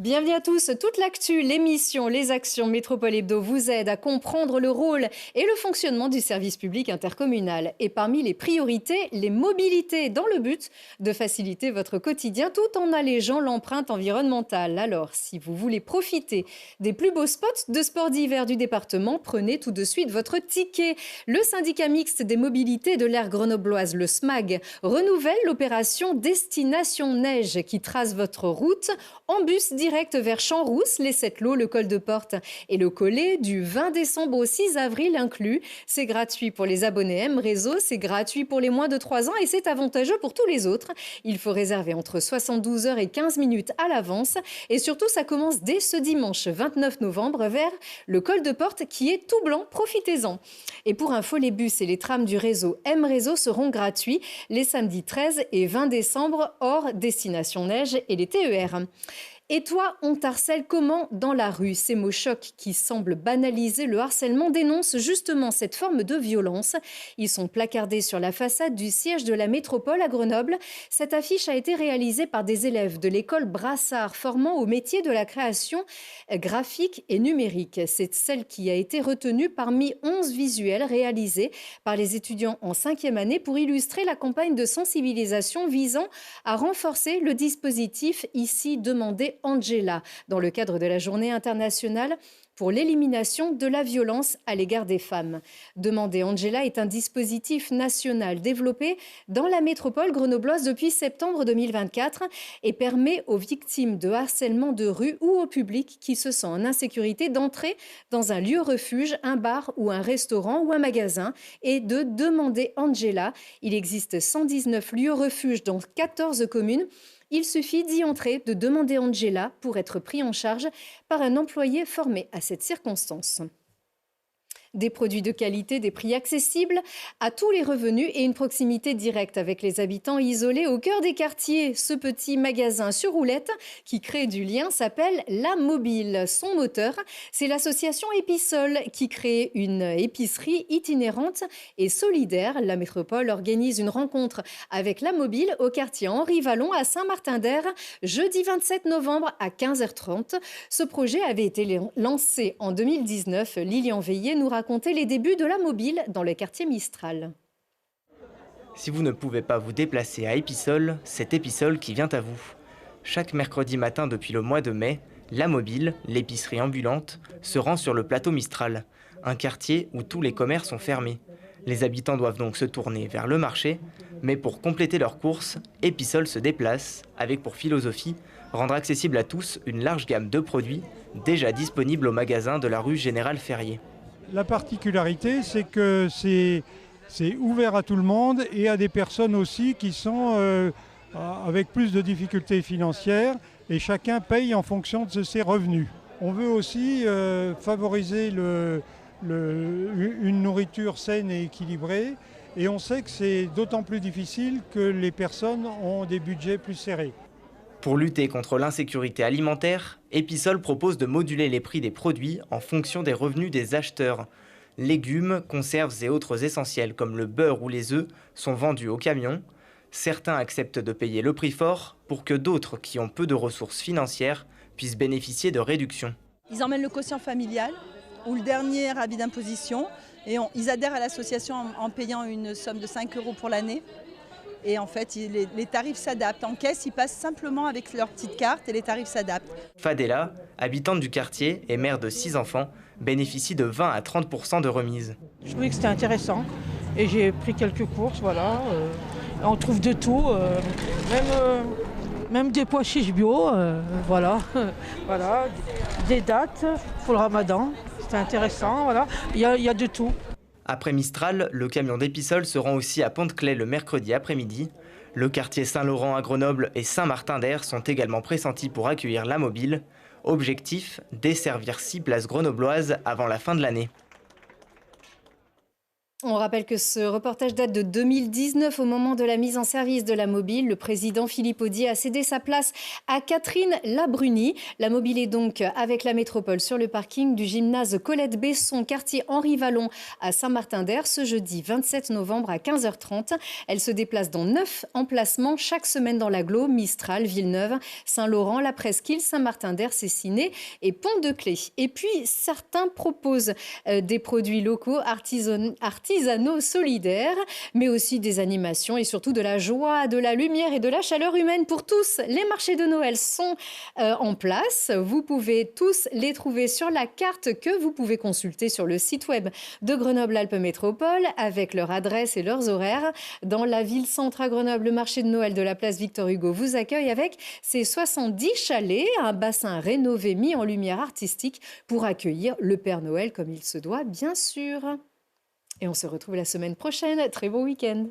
Bienvenue à tous. Toute l'actu, l'émission, les actions Métropole Hebdo vous aident à comprendre le rôle et le fonctionnement du service public intercommunal. Et parmi les priorités, les mobilités, dans le but de faciliter votre quotidien tout en allégeant l'empreinte environnementale. Alors, si vous voulez profiter des plus beaux spots de sport d'hiver du département, prenez tout de suite votre ticket. Le syndicat mixte des mobilités de l'aire grenobloise, le SMAG, renouvelle l'opération Destination Neige qui trace votre route en bus direct vers Champs-Rousses, les Sept-Lots, le col de Porte et le Collet du 20 décembre au 6 avril inclus. C'est gratuit pour les abonnés M Réseau, c'est gratuit pour les moins de 3 ans et c'est avantageux pour tous les autres. Il faut réserver entre 72 heures et 15 minutes à l'avance et surtout ça commence dès ce dimanche 29 novembre vers le col de Porte qui est tout blanc, profitez-en. Et pour info, les bus et les trams du réseau M Réseau seront gratuits les samedis 13 et 20 décembre hors Destination Neige et les TER. Et toi, on t'harcèle comment dans la rue? Ces mots chocs qui semblent banaliser le harcèlement dénoncent justement cette forme de violence. Ils sont placardés sur la façade du siège de la métropole à Grenoble. Cette affiche a été réalisée par des élèves de l'école Brassard formant au métier de la création graphique et numérique. C'est celle qui a été retenue parmi 11 visuels réalisés par les étudiants en 5e année pour illustrer la campagne de sensibilisation visant à renforcer le dispositif ici demandé Angela, dans le cadre de la Journée internationale pour l'élimination de la violence à l'égard des femmes. Demander Angela est un dispositif national développé dans la métropole grenobloise depuis septembre 2024 et permet aux victimes de harcèlement de rue ou au public qui se sent en insécurité d'entrer dans un lieu refuge, un bar ou un restaurant ou un magasin et de demander Angela. Il existe 119 lieux refuges dans 14 communes. Il suffit d'y entrer, de demander Angela pour être pris en charge par un employé formé à cette circonstance. Des produits de qualité, des prix accessibles à tous les revenus et une proximité directe avec les habitants isolés au cœur des quartiers. Ce petit magasin sur roulette qui crée du lien s'appelle La Mobile. Son moteur, c'est l'association Épisol qui crée une épicerie itinérante et solidaire. La métropole organise une rencontre avec La Mobile au quartier Henri Vallon à Saint-Martin-d'Air, jeudi 27 novembre à 15h30. Ce projet avait été lancé en 2019. Lilian Veillé nous raconter les débuts de La Mobile dans le quartier Mistral. Si vous ne pouvez pas vous déplacer à Épisol, c'est Épisol qui vient à vous. Chaque mercredi matin depuis le mois de mai, La Mobile, l'épicerie ambulante, se rend sur le plateau Mistral, un quartier où tous les commerces sont fermés. Les habitants doivent donc se tourner vers le marché, mais pour compléter leurs courses, Épisol se déplace, avec pour philosophie rendre accessible à tous une large gamme de produits déjà disponibles au magasin de la rue Général Ferrier. La particularité, c'est que c'est ouvert à tout le monde et à des personnes aussi qui sont avec plus de difficultés financières et chacun paye en fonction de ses revenus. On veut aussi favoriser une nourriture saine et équilibrée et on sait que c'est d'autant plus difficile que les personnes ont des budgets plus serrés. Pour lutter contre l'insécurité alimentaire, Épisol propose de moduler les prix des produits en fonction des revenus des acheteurs. Légumes, conserves et autres essentiels comme le beurre ou les œufs sont vendus au camion. Certains acceptent de payer le prix fort pour que d'autres qui ont peu de ressources financières puissent bénéficier de réductions. Ils emmènent le quotient familial ou le dernier avis d'imposition et ils adhèrent à l'association en payant une somme de 5 € pour l'année. Et en fait, les tarifs s'adaptent. En caisse, ils passent simplement avec leur petite carte et les tarifs s'adaptent. Fadela, habitante du quartier et mère de 6 enfants, bénéficie de 20 à 30% de remise. Je trouvais que c'était intéressant et j'ai pris quelques courses, voilà. On trouve de tout, même des pois chiches bio, voilà. Voilà, des dattes pour le ramadan, c'était intéressant, voilà. Il y a de tout. Après Mistral, le camion d'Épisol se rend aussi à Pont-de-Claix le mercredi après-midi. Le quartier Saint-Laurent à Grenoble et Saint-Martin-d'Air sont également pressentis pour accueillir La Mobile. Objectif, desservir 6 places grenobloises avant la fin de l'année. On rappelle que ce reportage date de 2019 au moment de la mise en service de la mobile. Le président Philippe Audier a cédé sa place à Catherine Labruni. La mobile est donc avec la métropole sur le parking du gymnase Colette Besson, quartier Henri Vallon à Saint-Martin-d'Air ce jeudi 27 novembre à 15h30. Elle se déplace dans 9 emplacements chaque semaine dans l'agglo, Mistral, Villeneuve, Saint-Laurent, La Presqu'île, Saint-Martin-d'Air, Cessiné et Pont-de-Clé. Et puis certains proposent des produits locaux artisanaux solidaires, mais aussi des animations et surtout de la joie, de la lumière et de la chaleur humaine pour tous. Les marchés de Noël sont en place. Vous pouvez tous les trouver sur la carte que vous pouvez consulter sur le site web de Grenoble-Alpes Métropole avec leur adresse et leurs horaires. Dans la ville-centre à Grenoble, le marché de Noël de la place Victor Hugo vous accueille avec ses 70 chalets, un bassin rénové mis en lumière artistique pour accueillir le Père Noël comme il se doit, bien sûr. Et on se retrouve la semaine prochaine. Très beau week-end.